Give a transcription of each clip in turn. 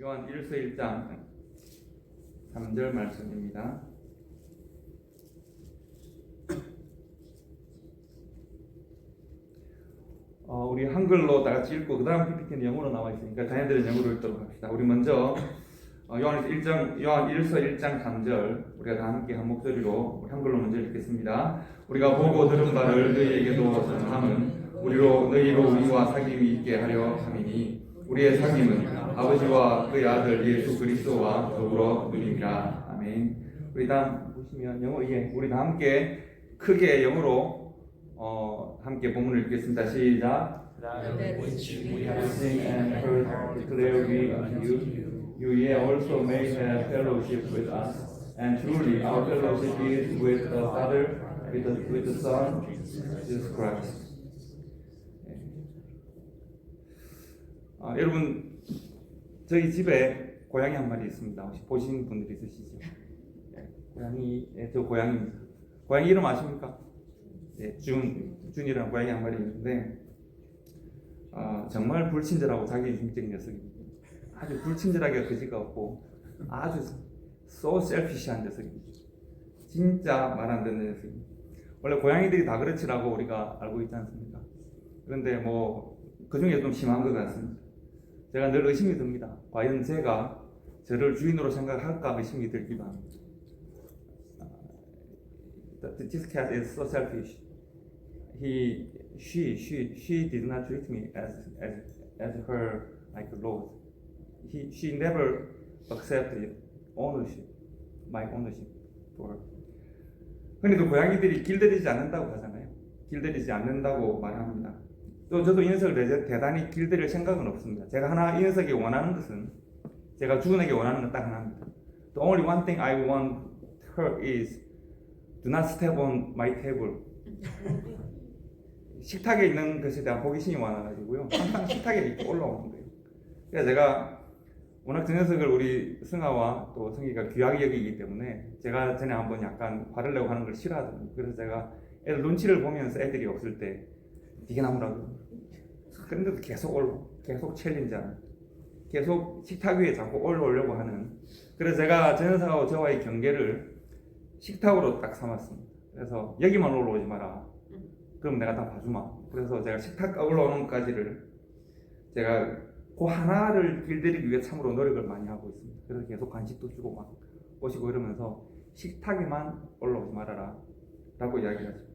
요한 1서 1장 3절 말씀입니다. 우리 한글로 다 같이 읽고 그 다음 PPT는 영어로 나와 있으니까 자녀들은 영어로 읽도록 합시다. 우리 먼저 요한 1서 1장 3절 우리가 다 함께 한 목소리로 한글로 먼저 읽겠습니다. 우리가 보고 들은 바를 너희에게도 전함은 너희로 우리와 사귐이 있게 하려 함이니 우리의 사귐은 아버지와 그의 아들 예수 그리스도와 더불어 누림이라. 아멘. 우리 다음 보시면 영어 우리 다 함께 크게 영어로 함께 본문을 읽겠습니다. 시작. which we have have seen seen and and heard heard declare we declare unto unto you. you. You also may have fellowship with us, and truly our fellowship is with the Father, with the Son, Jesus Christ. 여러분, 저희 집에 고양이 한 마리 있습니다. 혹시 보신 분들 있으시죠? 저 고양이입니다. 고양이 이름 아십니까? 준이라는 고양이 한 마리 있는데, 정말 불친절하고 자기중심적인 녀석입니다. 아주 불친절하게 거지가 없고, 아주 so selfish한 녀석입니다. 진짜 말 안 듣는 녀석입니다. 원래 고양이들이 다 그렇지라고 우리가 알고 있지 않습니까? 그런데 그 중에 좀 심한 것 같습니다. 제가 늘 의심이 듭니다. 과연 제가 저를 주인으로 생각할까 의심이 들기도 합니다. This cat is so selfish. She did not treat me as her like lord. She never accepted my ownership for her. 그런데도 고양이들이 길들이지 않는다고 하잖아요. 길들이지 않는다고 말합니다. 또 저도 이 녀석을 대단히 길들일 생각은 없습니다. 제가 이 녀석이 원하는 것은, 제가 주인에게 원하는 건 딱 하나입니다. The only one thing I want her is do not step on my table. 식탁에 있는 것에 대한 호기심이 많아가지고요. 항상 식탁에 이렇게 올라오는 거예요. 그래서 제가 워낙 저 녀석을 우리 승아와 또 승희가 귀하게 여기기 때문에 제가 전에 한번 약간 화를 내고 하는 걸 싫어하거든요. 그래서 제가 애들 눈치를 보면서 애들이 없을 때 되게 나무라고. 그런데도 계속 챌린지하는, 계속 식탁 위에 자꾸 올라오려고 하는. 그래서 제가 저 녀석하고 저와의 경계를 식탁으로 딱 삼았습니다. 그래서 여기만 올라오지 마라. 그럼 내가 다 봐주마. 그래서 제가 식탁 올라오는 것까지를 제가 그 하나를 길들이기 위해 참으로 노력을 많이 하고 있습니다. 그래서 계속 간식도 주고 막 오시고 이러면서 식탁에만 올라오지 말아라 라고 이야기하죠.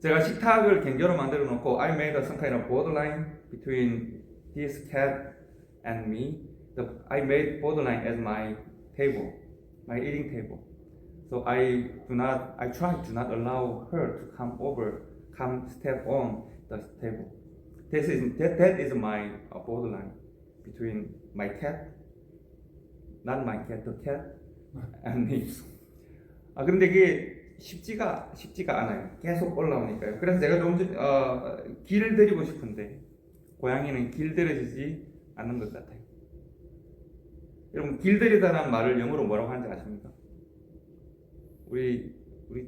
제가 식탁을 경계로 만들어 놓고 I made some kind of borderline between this cat and me. I made borderline as my table, my eating table. So I try to not allow her to come step on the table. That is my borderline between my cat, not my cat, the cat, and me. 그런데 이게 쉽지가 않아요. 계속 올라오니까요. 그래서 제가 좀 길들이고 싶은데 고양이는 길들여지지 않는 것 같아요. 여러분, 길들이다라는 말을 영어로 뭐라고 하는지 아십니까? 우리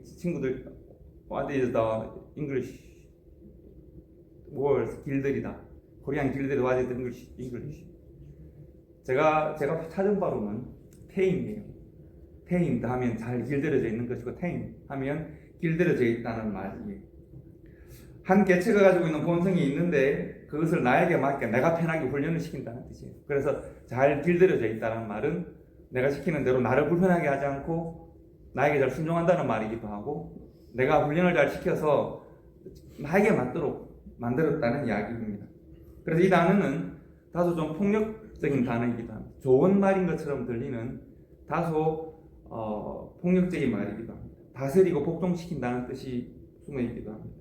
친구들, what is the English words? 길들이다. 코리안 길들이다. What is the English? 제가 찾은 바로는 tame이에요. tamed 하면 잘 길들여져 있는 것이고, tame 하면 길들여져 있다는 말이에요. 한 개체가 가지고 있는 본성이 있는데 그것을 나에게 맞게 내가 편하게 훈련을 시킨다는 뜻이에요. 그래서 잘 길들여져 있다는 말은 내가 시키는 대로 나를 불편하게 하지 않고 나에게 잘 순종한다는 말이기도 하고, 내가 훈련을 잘 시켜서 나에게 맞도록 만들었다는 이야기입니다. 그래서 이 단어는 다소 좀 폭력적인 단어이기도 합니다. 좋은 말인 것처럼 들리는 다소 폭력적인 말이기도 합니다. 다스리고 복종시킨다는 뜻이 숨어있기도 합니다.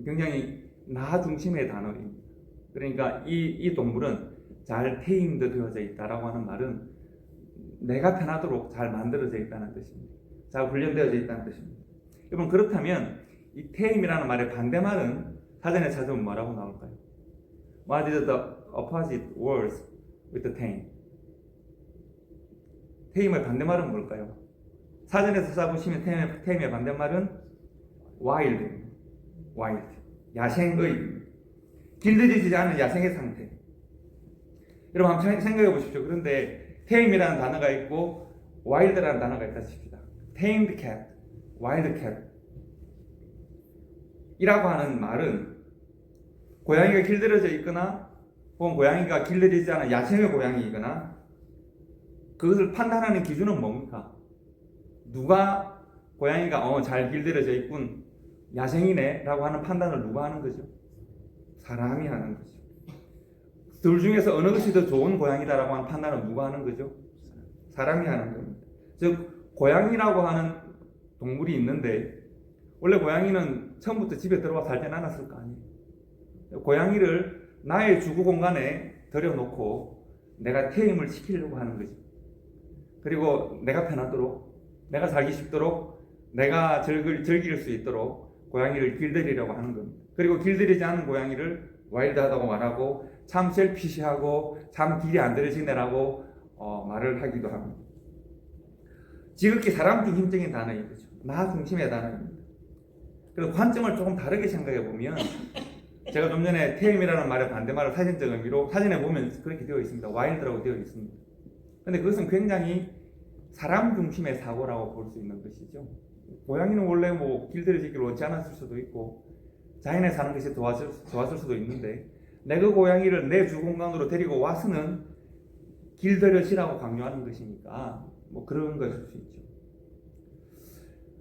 굉장히 나 중심의 단어입니다. 그러니까 이 동물은 잘 테임드 되어져 있다라고 하는 말은 내가 편하도록 잘 만들어져 있다는 뜻입니다. 잘 훈련되어져 있다는 뜻입니다. 여러분, 그렇다면 이 테임이라는 말의 반대말은 사전에 찾으면 뭐라고 나올까요? What is the opposite words with the tame? 테임의 반대말은 뭘까요? 사전에서 찾아보시면 테임의 반대말은 wild입니다. wild, 야생의, 길들이지 않은 야생의 상태. 여러분 한번 생각해 보십시오. 그런데 tame이라는 단어가 있고 wild라는 단어가 있다 칩시다. tamed cat, wild cat 이라고 하는 말은 고양이가 길들여져 있거나 혹은 고양이가 길들이지 않은 야생의 고양이이거나 그것을 판단하는 기준은 뭡니까? 누가 고양이가 잘 길들여져 있군, 야생이네 라고 하는 판단을 누가 하는 거죠? 사람이 하는 거죠. 둘 중에서 어느 것이 더 좋은 고양이다라고 하는 판단은 누가 하는 거죠? 사람이 하는 겁니다. 즉 고양이라고 하는 동물이 있는데 원래 고양이는 처음부터 집에 들어와 살진 않았을 거 아니에요. 고양이를 나의 주거 공간에 들여놓고 내가 테임을 시키려고 하는 거죠. 그리고 내가 편하도록, 내가 살기 쉽도록, 내가 즐길 수 있도록 고양이를 길들이려고 하는 겁니다. 그리고 길들이지 않은 고양이를 와일드하다고 말하고 참 셀피시하고 참 길이 안 들여지네라고 말을 하기도 합니다. 지극히 사람 중심적인 단어인 거죠. 나 중심의 단어입니다. 그래서 관점을 조금 다르게 생각해 보면 제가 좀 전에 테임이라는 말의 반대말을 사진적 의미로 사진에 보면 그렇게 되어 있습니다. 와일드라고 되어 있습니다. 근데 그것은 굉장히 사람 중심의 사고라고 볼 수 있는 것이죠. 고양이는 원래 길들여지기를 원치 않았을 수도 있고 자연에 사는 것이 좋았을 수도 있는데 내가 그 고양이를 내 주공간으로 데리고 와서는 길들여지라고 강요하는 것이니까 그런 것일 수 있죠.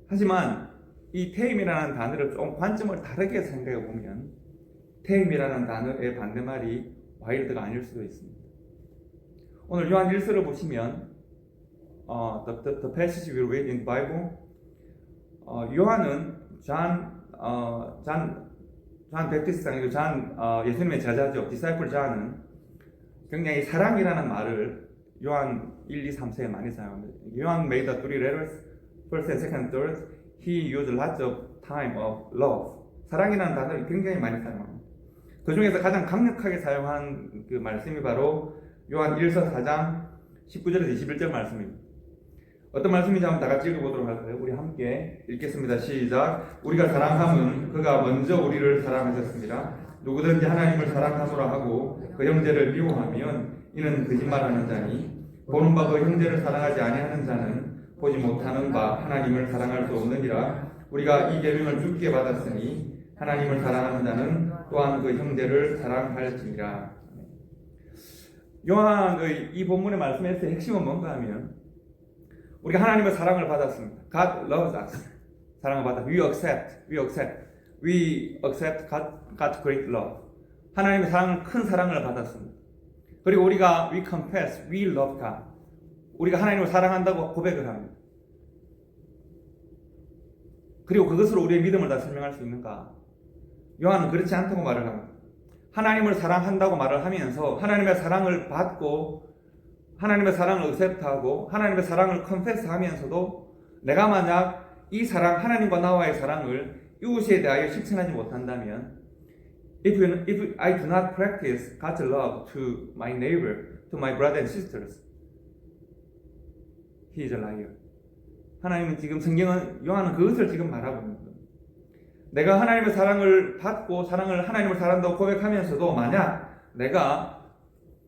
하지만 이 테임이라는 단어를 좀 관점을 다르게 생각해 보면 테임이라는 단어의 반대말이 와일드가 아닐 수도 있습니다. 오늘 요한 1서를 보시면 the passage we read in the Bible 요한은 잔 베프티스트 아니고 예수님의 제자죠. 디사이플 잔은 굉장히 사랑이라는 말을 요한 1, 2, 3세에 많이 사용합니다. 요한 made the three letters, first and second, third. He used lots of time of love. 사랑이라는 단어를 굉장히 많이 사용합니다. 그 중에서 가장 강력하게 사용한 그 말씀이 바로 요한 1서 4장 19절에서 21절 말씀입니다. 어떤 말씀인지 한번 다 같이 읽어보도록 할까요? 우리 함께 읽겠습니다. 시작. 우리가 사랑함은 그가 먼저 우리를 사랑하셨습니다. 누구든지 하나님을 사랑함으로 하고 그 형제를 미워하면 이는 거짓말하는 자니 보는 바 그 형제를 사랑하지 아니하는 자는 보지 못하는 바 하나님을 사랑할 수 없느니라. 우리가 이 계명을 주께 받았으니 하나님을 사랑하는 자는 또한 그 형제를 사랑할지니라. 요한의 이 본문의 말씀에서의 핵심은 뭔가 하면 우리가 하나님의 사랑을 받았습니다. God loves us. 사랑을 받아. We accept God's great love. 하나님의 큰 사랑을 받았습니다. 그리고 우리가 we confess, we love God. 우리가 하나님을 사랑한다고 고백을 합니다. 그리고 그것으로 우리의 믿음을 다 설명할 수 있는가? 요한은 그렇지 않다고 말을 합니다. 하나님을 사랑한다고 말을 하면서 하나님의 사랑을 받고 하나님의 사랑을 accept하고 하나님의 사랑을 confess하면서도 내가 만약 이 사랑, 하나님과 나와의 사랑을 이웃에 대하여 실천하지 못한다면 if I do not practice God's love to my neighbor, to my brothers and sisters, he is a liar. 하나님은 지금 성경은 요한은 그것을 지금 말하고 있는 겁니다. 내가 하나님의 사랑을 받고 하나님을 사랑한다고 고백하면서도 만약 내가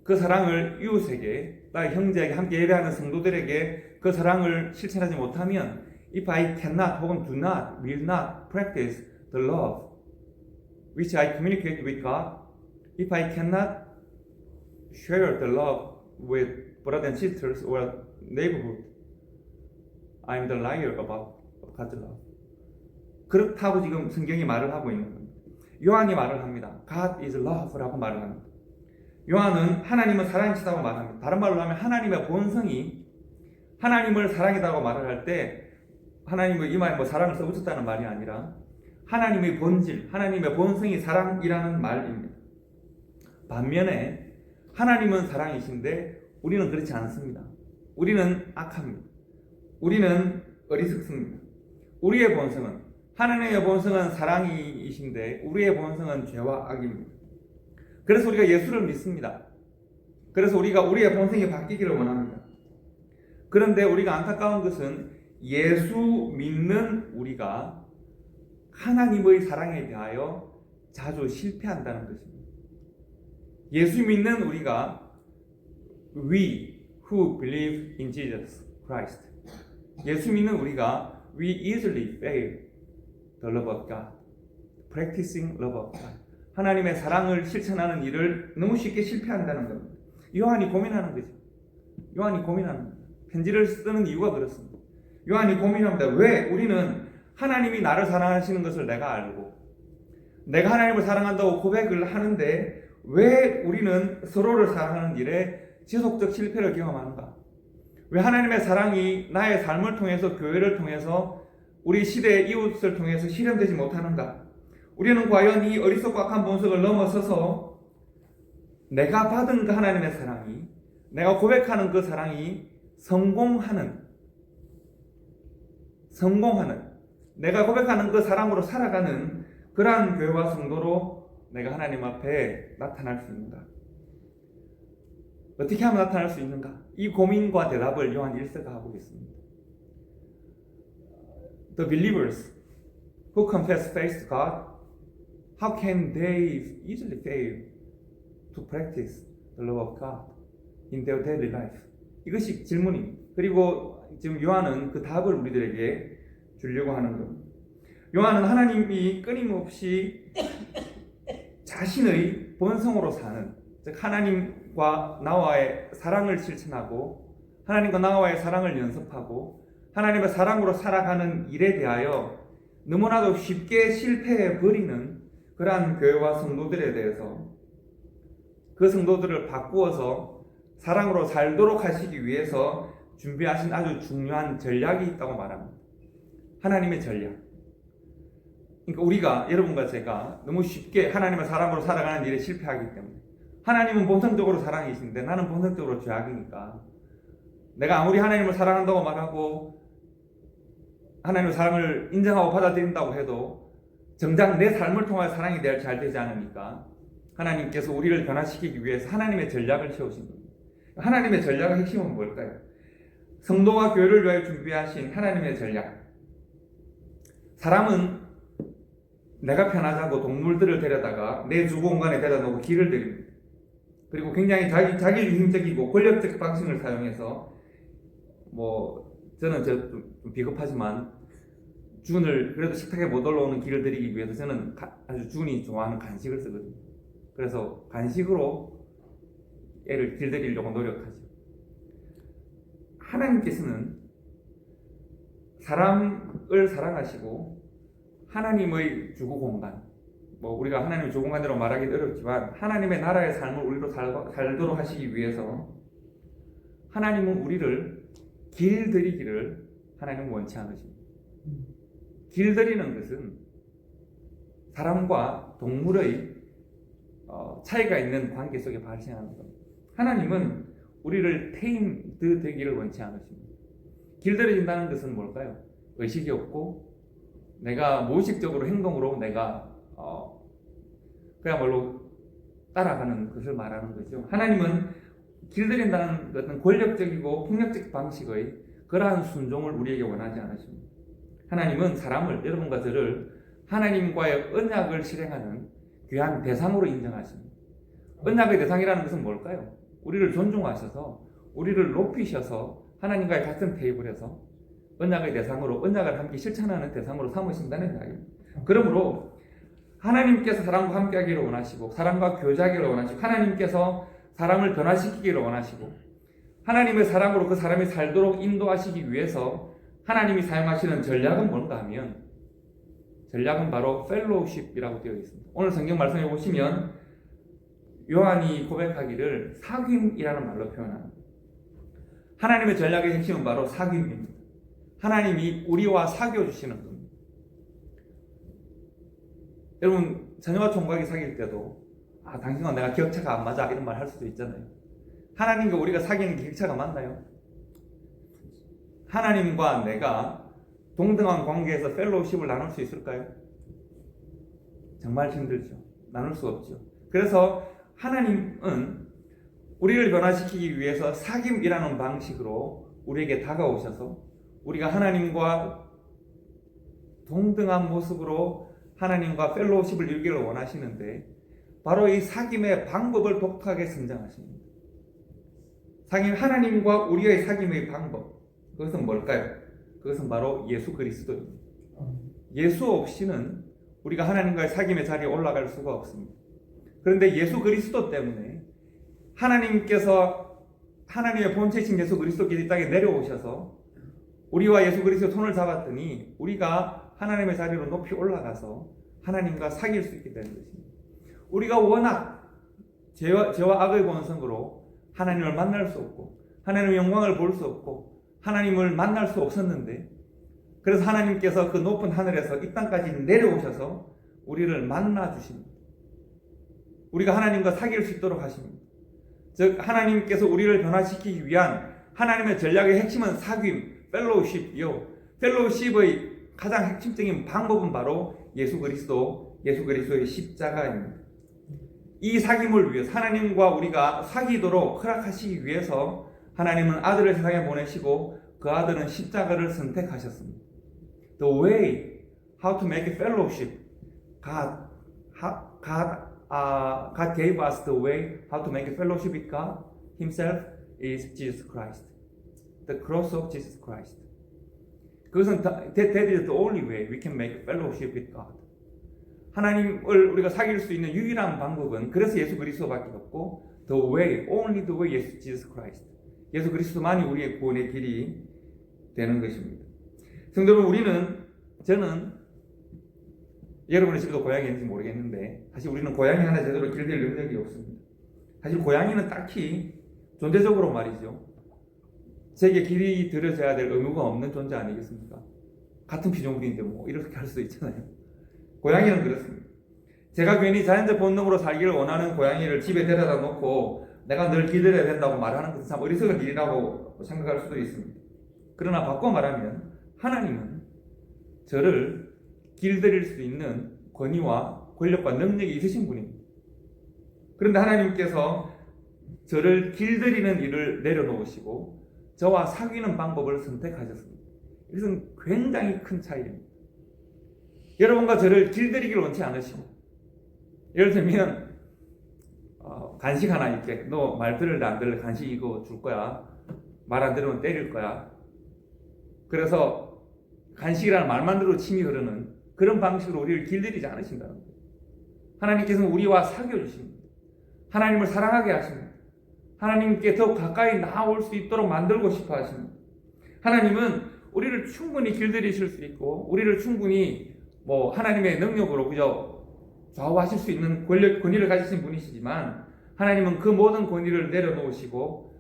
그 사랑을 이웃에게, 나의 형제에게, 함께 예배하는 성도들에게 그 사랑을 실천하지 못하면 if I cannot 혹은 do not, will not practice the love which I communicate with God, if I cannot share the love with brothers and sisters or neighborhood, I'm the liar about God's love. 그렇다고 지금 성경이 말을 하고 있는 겁니다. 요한이 말을 합니다. God is love라고 말을 합니다. 요한은 하나님은 사랑이시다고 말합니다. 다른 말로 하면 하나님의 본성이 하나님을 사랑이라고 말을 할 때 하나님의 이 말에 사랑을 써붙였다는 말이 아니라 하나님의 본질, 하나님의 본성이 사랑이라는 말입니다. 반면에 하나님은 사랑이신데 우리는 그렇지 않습니다. 우리는 악합니다. 우리는 어리석습니다. 우리의 본성은, 하나님의 본성은 사랑이신데 우리의 본성은 죄와 악입니다. 그래서 우리가 예수를 믿습니다. 그래서 우리가 우리의 본성이 바뀌기를 원합니다. 그런데 우리가 안타까운 것은 예수 믿는 우리가 하나님의 사랑에 대하여 자주 실패한다는 것입니다. 예수 믿는 우리가 we who believe in Jesus Christ. 예수 믿는 우리가 we easily fail the love of God. practicing love of God. 하나님의 사랑을 실천하는 일을 너무 쉽게 실패한다는 겁니다. 요한이 고민하는 거죠. 요한이 고민하는 겁니다. 편지를 쓰는 이유가 그렇습니다. 요한이 고민합니다. 왜 우리는 하나님이 나를 사랑하시는 것을 내가 알고 내가 하나님을 사랑한다고 고백을 하는데 왜 우리는 서로를 사랑하는 일에 지속적 실패를 경험하는가? 왜 하나님의 사랑이 나의 삶을 통해서 교회를 통해서 우리 시대의 이웃을 통해서 실현되지 못하는가? 우리는 과연 이 어리석고 악한 본성을 넘어서서 내가 받은 그 하나님의 사랑이 내가 고백하는 그 사랑이 성공하는 내가 고백하는 그 사랑으로 살아가는 그러한 교회와 성도로 내가 하나님 앞에 나타날 수 있는가? 어떻게 하면 나타날 수 있는가? 이 고민과 대답을 요한 1서가 하고 있습니다. The believers who confess faith to God, how can they easily fail to practice the love of God in their daily life? 이것이 질문입니다. 그리고 지금 요한은 그 답을 우리들에게 주려고 하는 겁니다. 요한은 하나님이 끊임없이 자신의 본성으로 사는, 즉 하나님과 나와의 사랑을 실천하고 하나님과 나와의 사랑을 연습하고 하나님의 사랑으로 살아가는 일에 대하여 너무나도 쉽게 실패해버리는 그러한 교회와 성도들에 대해서 그 성도들을 바꾸어서 사랑으로 살도록 하시기 위해서 준비하신 아주 중요한 전략이 있다고 말합니다. 하나님의 전략. 그러니까 우리가, 여러분과 제가 너무 쉽게 하나님의 사랑으로 살아가는 일에 실패하기 때문에 하나님은 본성적으로 사랑이신데 나는 본성적으로 죄악이니까 내가 아무리 하나님을 사랑한다고 말하고 하나님의 사랑을 인정하고 받아들인다고 해도 정작 내 삶을 통해 사랑이 잘 되지 않으니까 하나님께서 우리를 변화시키기 위해서 하나님의 전략을 세우신 겁니다. 하나님의 전략의 핵심은 뭘까요? 성도와 교회를 위하여 준비하신 하나님의 전략. 사람은 내가 편하자고 동물들을 데려다가 내 주공간에 데려다 놓고 길을 들입니다. 그리고 굉장히 자기중심적이고 권력적 방식을 사용해서 저는 좀 비겁하지만 준을 그래도 식탁에 못 올라오는 길을 들이기 위해서 저는 아주 준이 좋아하는 간식을 쓰거든요. 그래서 간식으로 애를 길들이려고 노력하죠. 하나님께서는 사람을 사랑하시고 하나님의 주거공간, 우리가 하나님의 주거공간이라고 말하기는 어렵지만 하나님의 나라의 삶을 우리로 살도록 하시기 위해서 하나님은 우리를 길들이기를 하나님은 원치 않으십니다. 길들이는 것은 사람과 동물의 차이가 있는 관계 속에 발생하는 겁니다. 하나님은 우리를 테임드 되기를 원치 않으십니다. 길들여진다는 것은 뭘까요? 의식이 없고 내가 무의식적으로 행동으로 내가 그야말로 따라가는 것을 말하는 거죠. 하나님은 길들인다는 것은 권력적이고 폭력적 방식의 그러한 순종을 우리에게 원하지 않으십니다. 하나님은 사람을, 여러분과 저를 하나님과의 언약을 실행하는 귀한 대상으로 인정하십니다. 언약의 대상이라는 것은 뭘까요? 우리를 존중하셔서 우리를 높이셔서 하나님과의 같은 테이블에서 언약의 대상으로, 언약을 함께 실천하는 대상으로 삼으신다는 이야기입니다. 그러므로 하나님께서 사람과 함께 하기를 원하시고 사람과 교제하기를 원하시고 하나님께서 사람을 변화시키기를 원하시고 하나님의 사랑으로 그 사람이 살도록 인도하시기 위해서 하나님이 사용하시는 전략은 뭔가 하면 전략은 바로 펠로우십이라고 되어 있습니다. 오늘 성경 말씀해 보시면 요한이 고백하기를 사귐이라는 말로 표현합니다. 하나님의 전략의 핵심은 바로 사귐입니다. 하나님이 우리와 사귀어 주시는 겁니다. 여러분, 자녀와 총각이 사귈 때도 당신과 내가 격차가 안 맞아 이런 말 할 수도 있잖아요. 하나님과 우리가 사귀는 격차가 맞나요? 하나님과 내가 동등한 관계에서 펠로우십을 나눌 수 있을까요? 정말 힘들죠. 나눌 수 없죠. 그래서 하나님은 우리를 변화시키기 위해서 사귐이라는 방식으로 우리에게 다가오셔서 우리가 하나님과 동등한 모습으로 하나님과 펠로우십을 이루기를 원하시는데 바로 이 사귐의 방법을 독특하게 선정하십니다. 하나님과 우리의 사귐의 방법, 그것은 뭘까요? 그것은 바로 예수 그리스도입니다. 예수 없이는 우리가 하나님과의 사귐의 자리에 올라갈 수가 없습니다. 그런데 예수 그리스도 때문에 하나님께서 하나님의 본체이신 예수 그리스도께서 이 땅에 내려오셔서 우리와 예수 그리스도 손을 잡았더니 우리가 하나님의 자리로 높이 올라가서 하나님과 사귈 수 있게 되는 것입니다. 우리가 워낙 죄와 악의 본성으로 하나님을 만날 수 없고 하나님의 영광을 볼 수 없고 하나님을 만날 수 없었는데, 그래서 하나님께서 그 높은 하늘에서 이 땅까지 내려오셔서 우리를 만나 주십니다. 우리가 하나님과 사귈 수 있도록 하십니다. 즉 하나님께서 우리를 변화시키기 위한 하나님의 전략의 핵심은 사귐, 펠로우십이요. 펠로우십의 가장 핵심적인 방법은 바로 예수 그리스도의 십자가입니다. 이 사귐을 위해서, 하나님과 우리가 사귀도록 허락하시기 위해서 하나님은 아들을 세상에 보내시고 그 아들은 십자가를 선택하셨습니다. The way how to make a fellowship, God gave us the way how to make a fellowship with God Himself is Jesus Christ. The cross of Jesus Christ. 그것은 that is the only way we can make a fellowship with God. 하나님을 우리가 사귈 수 있는 유일한 방법은 그래서 예수 그리스도밖에 없고 the way, only the way, Jesus Christ. 예수 그리스도만이 우리의 구원의 길이 되는 것입니다. 성도 여러분, 저는 여러분의 집도 고양이 있는지 모르겠는데 사실 우리는 고양이 하나 제대로 길들 능력이 없습니다. 사실 고양이는 딱히 존재적으로 말이죠, 제게 길이 들여져야 될 의무가 없는 존재 아니겠습니까? 같은 피조물인데 뭐 이렇게 할 수도 있잖아요. 고양이는 그렇습니다. 제가 괜히 자연적 본능으로 살기를 원하는 고양이를 집에 데려다 놓고 내가 늘 기다려야 된다고 말하는 것은 참 어리석은 일이라고 생각할 수도 있습니다. 그러나 바꿔 말하면 하나님은 저를 길들일 수 있는 권위와 권력과 능력이 있으신 분입니다. 그런데 하나님께서 저를 길들이는 일을 내려놓으시고 저와 사귀는 방법을 선택하셨습니다. 이것은 굉장히 큰 차이입니다. 여러분과 저를 길들이기를 원치 않으시고, 예를 들면 간식 하나 이렇게, 너 말 들을래 안 들을래, 간식 이거 줄 거야, 말 안 들으면 때릴 거야, 그래서 간식이라는 말만 들어도 침이 흐르는 그런 방식으로 우리를 길들이지 않으신다는 거예요. 하나님께서는 우리와 사귀어 주십니다. 하나님을 사랑하게 하십니다. 하나님께 더 가까이 나아올 수 있도록 만들고 싶어 하십니다. 하나님은 우리를 충분히 길들이실 수 있고 우리를 충분히 하나님의 능력으로 그저 좌우하실 수 있는 권위를 가지신 분이시지만, 하나님은 그 모든 권위를 내려놓으시고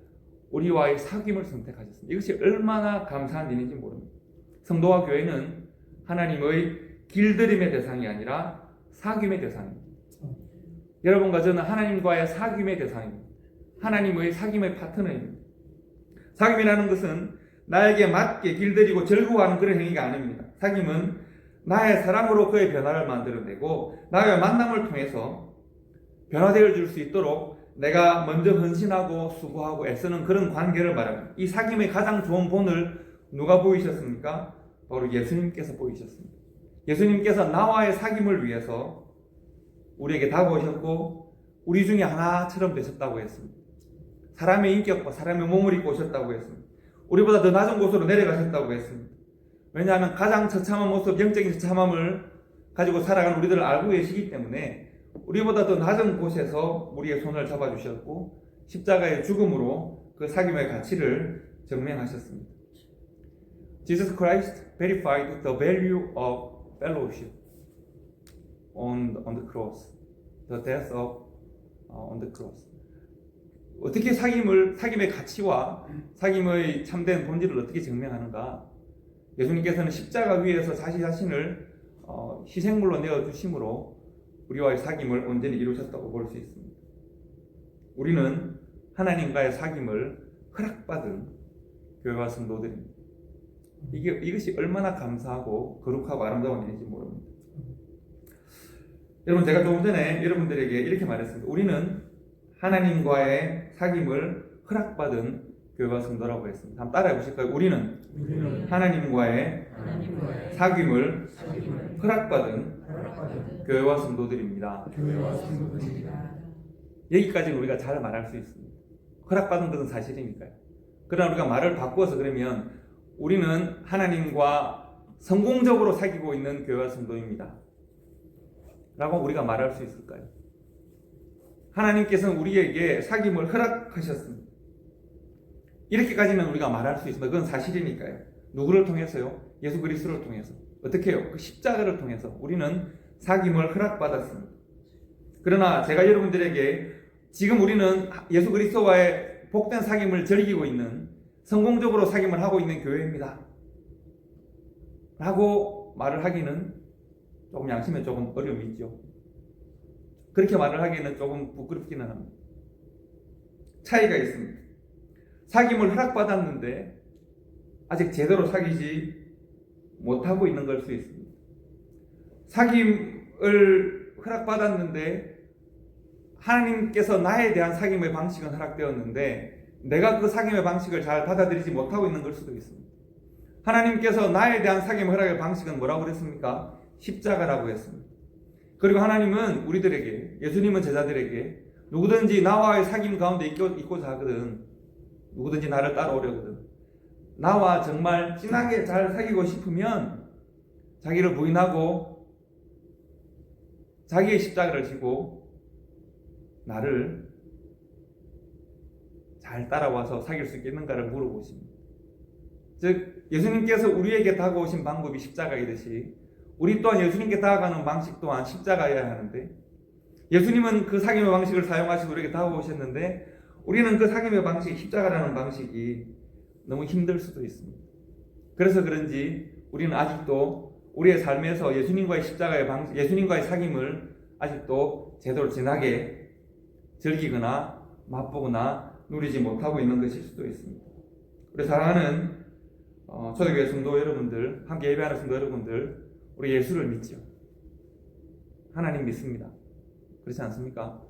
우리와의 사귐을 선택하셨습니다. 이것이 얼마나 감사한 일인지 모릅니다. 성도와 교회는 하나님의 길들임의 대상이 아니라 사귐의 대상입니다. 여러분과 저는 하나님과의 사귐의 대상입니다. 하나님의 사귐의 파트너입니다. 사귐이라는 것은 나에게 맞게 길들이고 즐거워하는 그런 행위가 아닙니다. 사귐은 나의 사랑으로 그의 변화를 만들어내고 나의 만남을 통해서 변화되어 줄 수 있도록 내가 먼저 헌신하고 수고하고 애쓰는 그런 관계를 말합니다. 이 사귐의 가장 좋은 본을 누가 보이셨습니까? 바로 예수님께서 보이셨습니다. 예수님께서 나와의 사귐을 위해서 우리에게 다가오셨고 우리 중에 하나처럼 되셨다고 했습니다. 사람의 인격과 사람의 몸을 입고 오셨다고 했습니다. 우리보다 더 낮은 곳으로 내려가셨다고 했습니다. 왜냐하면 가장 처참한 모습, 영적인 처참함을 가지고 살아가는 우리들을 알고 계시기 때문에 우리보다 더 낮은 곳에서 우리의 손을 잡아주셨고 십자가의 죽음으로 그 사귐의 가치를 증명하셨습니다. Jesus Christ verified the value of fellowship on the cross, the death on the cross. 어떻게 사귐의 가치와 사귐의 참된 본질을 어떻게 증명하는가? 예수님께서는 십자가 위에서 자신을 희생물로 내어주심으로 우리와의 사귐을 온전히 이루셨다고 볼 수 있습니다. 우리는 하나님과의 사귐을 허락받은 교회와 성도들입니다. 이것이 얼마나 감사하고 거룩하고 아름다운 일인지 모릅니다. 여러분, 제가 조금 전에 여러분들에게 이렇게 말했습니다. 우리는 하나님과의 사귐을 허락받은 교회와 성도라고 했습니다. 한번 따라해 보실까요? 우리는 하나님과의 사귐을 허락받은 교회와 성도들입니다. 여기까지는 우리가 잘 말할 수 있습니다. 허락받은 것은 사실이니까요. 그러나 우리가 말을 바꾸어서 그러면 우리는 하나님과 성공적으로 사귀고 있는 교회와 성도입니다 라고 우리가 말할 수 있을까요? 하나님께서는 우리에게 사귐을 허락하셨습니다. 이렇게까지는 우리가 말할 수 있습니다. 그건 사실이니까요. 누구를 통해서요? 예수 그리스도를 통해서. 어떻게 해요? 그 십자가를 통해서 우리는 사귐을 허락받았습니다. 그러나 제가 여러분들에게 지금 우리는 예수 그리스도와의 복된 사귐을 즐기고 있는, 성공적으로 사귐을 하고 있는 교회입니다 라고 말을 하기는 조금 양심에 조금 어려움이 있죠. 그렇게 말을 하기에는 조금 부끄럽기는 합니다. 차이가 있습니다. 사귐을 허락받았는데 아직 제대로 사귀지 못하고 있는 걸 수 있습니다. 사귐을 허락받았는데 하나님께서 나에 대한 사귐의 방식은 허락되었는데 내가 그 사귐의 방식을 잘 받아들이지 못하고 있는 걸 수도 있습니다. 하나님께서 나에 대한 사귐의 허락의 방식은 뭐라고 그랬습니까? 십자가라고 했습니다. 그리고 하나님은 우리들에게, 예수님은 제자들에게 누구든지 나와의 사귐 가운데 있고자 하거든, 누구든지 나를 따라오려거든, 나와 정말 진하게 잘 사귀고 싶으면 자기를 부인하고 자기의 십자가를 지고 나를 잘 따라와서 사귈 수 있겠는가를 물어보십니다. 즉 예수님께서 우리에게 다가오신 방법이 십자가이듯이 우리 또한 예수님께 다가가는 방식 또한 십자가여야 하는데, 예수님은 그 사귐의 방식을 사용하시고 우리에게 다가오셨는데 우리는 그 사귐의 방식이 십자가라는 방식이 너무 힘들 수도 있습니다. 그래서 그런지 우리는 아직도 우리의 삶에서 예수님과의 십자가의 방식, 예수님과의 사귐을 아직도 제대로 진하게 즐기거나 맛보거나 누리지 못하고 있는 것일 수도 있습니다. 우리 사랑하는 초대교회 성도 여러분들, 함께 예배하는 성도 여러분들, 우리 예수를 믿죠. 하나님 믿습니다. 그렇지 않습니까?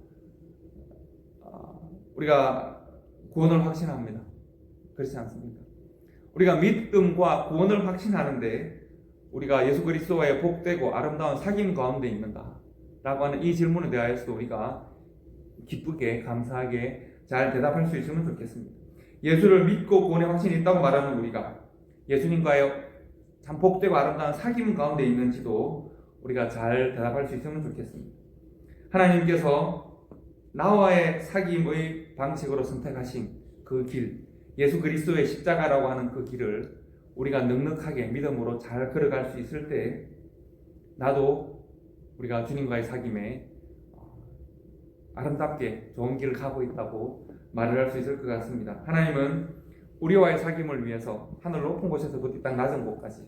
우리가 구원을 확신합니다. 그렇지 않습니까? 우리가 믿음과 구원을 확신하는데 우리가 예수 그리스도와의 복되고 아름다운 사귐 가운데 있는가? 라고 하는 이 질문에 대하여서도 우리가 기쁘게 감사하게 잘 대답할 수 있으면 좋겠습니다. 예수를 믿고 구원의 확신이 있다고 말하는 우리가 예수님과의 참 복되고 아름다운 사귐 가운데 있는지도 우리가 잘 대답할 수 있으면 좋겠습니다. 하나님께서 나와의 사귐의 방식으로 선택하신 그 길, 예수 그리스도의 십자가라고 하는 그 길을 우리가 넉넉하게 믿음으로 잘 걸어갈 수 있을 때 나도 우리가 주님과의 사귐에 아름답게 좋은 길을 가고 있다고 말을 할 수 있을 것 같습니다. 하나님은 우리와의 사귐을 위해서 하늘 높은 곳에서 그 땅 낮은 곳까지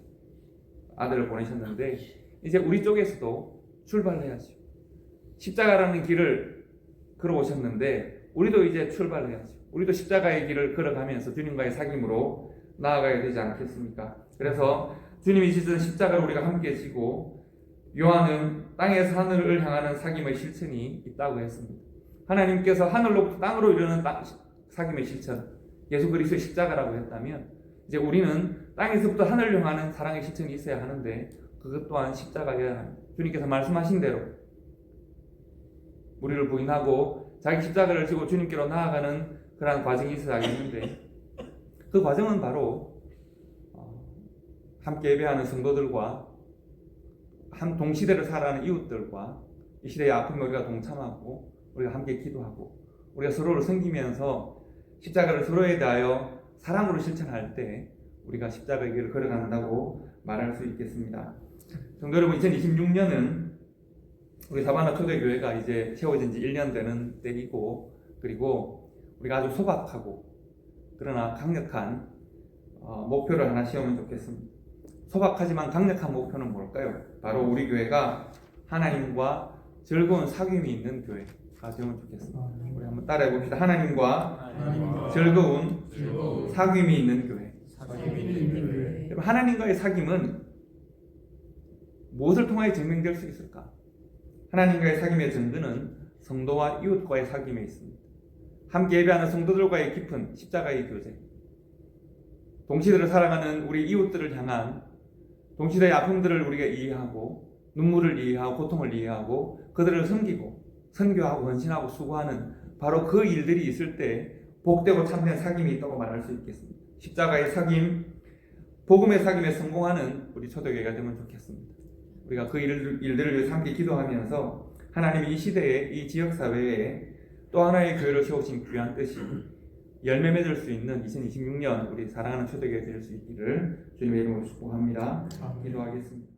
아들을 보내셨는데 이제 우리 쪽에서도 출발해야죠. 십자가라는 길을 걸어오셨는데 우리도 이제 출발해야죠. 우리도 십자가의 길을 걸어가면서 주님과의 사귐으로 나아가야 되지 않겠습니까? 그래서 주님이 지신 십자가를 우리가 함께 지고 요한은 땅에서 하늘을 향하는 사귐의 실천이 있다고 했습니다. 하나님께서 하늘로부터 땅으로 이르는 사귐의 실천, 예수 그리스도의 십자가라고 했다면 이제 우리는 땅에서부터 하늘을 향하는 사랑의 실천이 있어야 하는데 그것 또한 십자가여야 합니다. 주님께서 말씀하신 대로 우리를 부인하고 자기 십자가를 지고 주님께로 나아가는 그러한 과정이 있어야겠는데 그 과정은 바로 함께 예배하는 성도들과 한 동시대를 살아가는 이웃들과 이 시대의 아픔에 우리가 동참하고 우리가 함께 기도하고 우리가 서로를 섬기면서 십자가를 서로에 대하여 사랑으로 실천할 때 우리가 십자가의 길을 걸어간다고 말할 수 있겠습니다. 성도 여러분, 2026년은 우리 사바나 초대교회가 이제 세워진 지 1년 되는 때이고, 그리고 우리가 아주 소박하고 그러나 강력한 목표를 하나 세우면 좋겠습니다. 소박하지만 강력한 목표는 뭘까요? 바로 우리 교회가 하나님과 즐거운 사귐이 있는 교회가 되면 좋겠습니다. 우리 한번 따라해 봅시다. 하나님과 즐거운 사귐이 있는 교회. 하나님과의 사귐은 무엇을 통하여 증명될 수 있을까? 하나님과의 사귐의 증거는 성도와 이웃과의 사귐에 있습니다. 함께 예배하는 성도들과의 깊은 십자가의 교제, 동시대를 살아가는 우리 이웃들을 향한 동시대의 아픔들을 우리가 이해하고 눈물을 이해하고 고통을 이해하고 그들을 섬기고 선교하고 헌신하고 수고하는 바로 그 일들이 있을 때 복되고 참된 사귐이 있다고 말할 수 있겠습니다. 십자가의 사귐, 복음의 사귐에 성공하는 우리 초대교회가 되면 좋겠습니다. 우리가 그 일들을 위해서 함께 기도하면서 하나님이 이 시대에, 이 지역사회에 또 하나의 교회를 세우신 귀한 뜻이 열매 맺을 수 있는 2026년 우리 사랑하는 초대교회 될 수 있기를 주님의 이름으로 축복합니다. 기도하겠습니다.